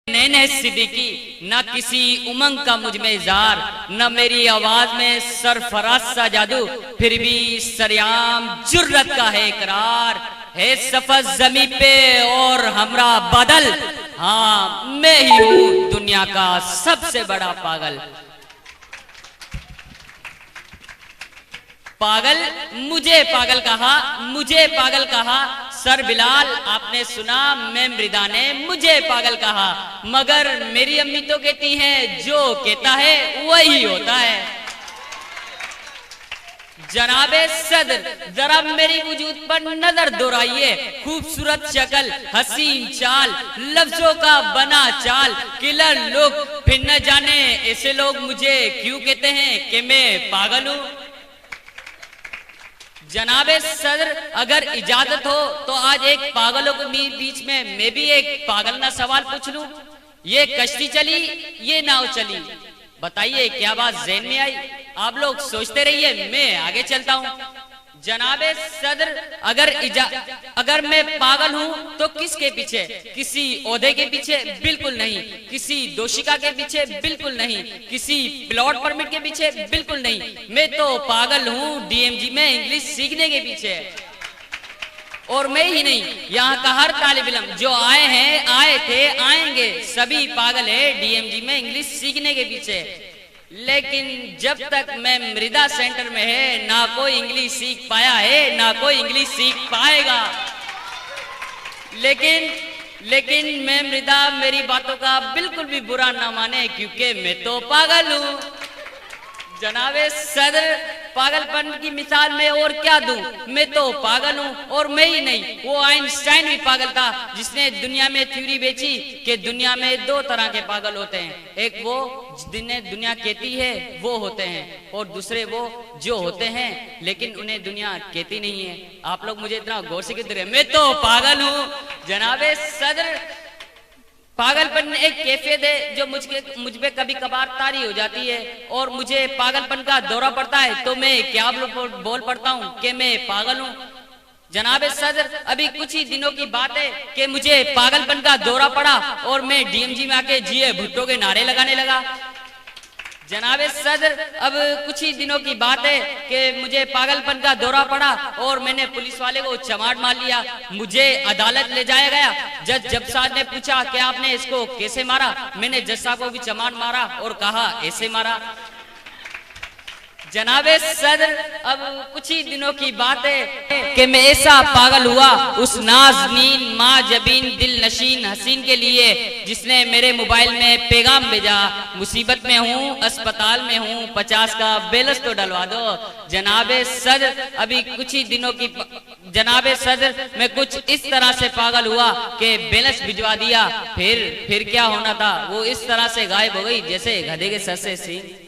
नैने सिद्दीकी, न किसी उमंग का मुझ में इज़हार, न मेरी आवाज में सरफराज सा जादू, फिर भी सरेआम जुर्रत का है इकरार। है सफर जमी पे और हमरा बादल, हाँ मैं ही हूँ दुनिया का सबसे बड़ा पागल। पागल मुझे पागल कहा, मुझे पागल कहा, सर बिलाल आपने सुना मैं मृदा ने मुझे पागल कहा। मगर मेरी अम्मी तो कहती हैं जो कहता है वही होता है। जनाबे सदर जरा मेरी वजूद पर नजर दोहराइए, खूबसूरत शक्ल, हसीन चाल, लफ्जों का बना चाल, किलर लोग फिर न जाने ऐसे लोग मुझे क्यों कहते हैं कि मैं पागल हूँ। जनाबे सदर अगर इजाजत हो तो आज एक पागलों के बीच में मैं भी एक पागल ना सवाल पूछ लूं। ये कश्ती चली ये नाव चली, बताइए क्या बात ज़हन में आई? आप लोग सोचते रहिए मैं आगे चलता हूं। जनाबे सदर अगर मैं पागल हूं तो किसके पीछे? किसी ओहदे के पीछे? बिल्कुल नहीं। किसी दोषिका के पीछे? बिल्कुल नहीं। किसी प्लॉट परमिट के पीछे? बिल्कुल नहीं। मैं तो पागल हूं डीएमजी में इंग्लिश सीखने के पीछे। और मैं ही नहीं, यहाँ का हर तालिब इल्म जो आए हैं, आए थे, आएंगे, सभी पागल है डीएमजी में इंग्लिश सीखने के पीछे। लेकिन जब तक मैं मृदा सेंटर में है ना कोई इंग्लिश सीख पाया है ना कोई इंग्लिश सीख पाएगा। लेकिन मैं मृदा मेरी बातों का बिल्कुल भी बुरा ना माने क्योंकि मैं तो पागल हूँ। जनाबे सदर पागलपन की मिसाल में और क्या दूं? मैं तो पागल हूँ। और मैं ही नहीं, वो आइंस्टाइन भी पागल था जिसने दुनिया में थ्योरी बेची कि दुनिया में दो तरह के पागल होते हैं। एक वो जिन्हें दुनिया कहती है वो होते हैं, और दूसरे वो जो होते हैं लेकिन उन्हें दुनिया कहती नहीं है। आप लोग मुझे इतना गौर से क्यों देख रहे हैं? मैं तो पागल हूँ। जनाबे सदर पागलपन एक कैफियत है जो मुझ पे कभी कभार तारी हो जाती है और मुझे पागलपन का दौरा पड़ता है तो मैं क्या बोल पड़ता हूँ कि मैं पागल हूँ। जनाबे सदर अभी कुछ ही दिनों की बात है कि मुझे पागलपन का दौरा पड़ा और मैं डीएमजी में आके जिए भुट्टो के नारे लगाने लगा। जनाबे सदर अब कुछ ही दिनों की बात है कि मुझे पागलपन का दौरा पड़ा और मैंने पुलिस वाले को चमाट मार लिया। मुझे अदालत ले जाया गया। जज साहब ने पूछा कि आपने इसको कैसे मारा? मैंने जज साहब को भी चमाट मारा और कहा ऐसे मारा। जनाबे सदर अब कुछ ही दिनों की बात है कि मैं ऐसा पागल हुआ उस नाज़नीन माँ जबीन दिल नशीन हसीन के लिए जिसने मेरे मोबाइल में पैगाम भेजा, मुसीबत में हूँ, अस्पताल में हूँ, 50 का बैलेंस तो डलवा दो। जनाबे सदर अभी कुछ ही दिनों की जनाबे सदर मैं कुछ इस तरह से पागल हुआ कि बैलेंस भिजवा दिया। फिर क्या होना था वो इस तरह से गायब हो गई जैसे गधे के सर से सींग।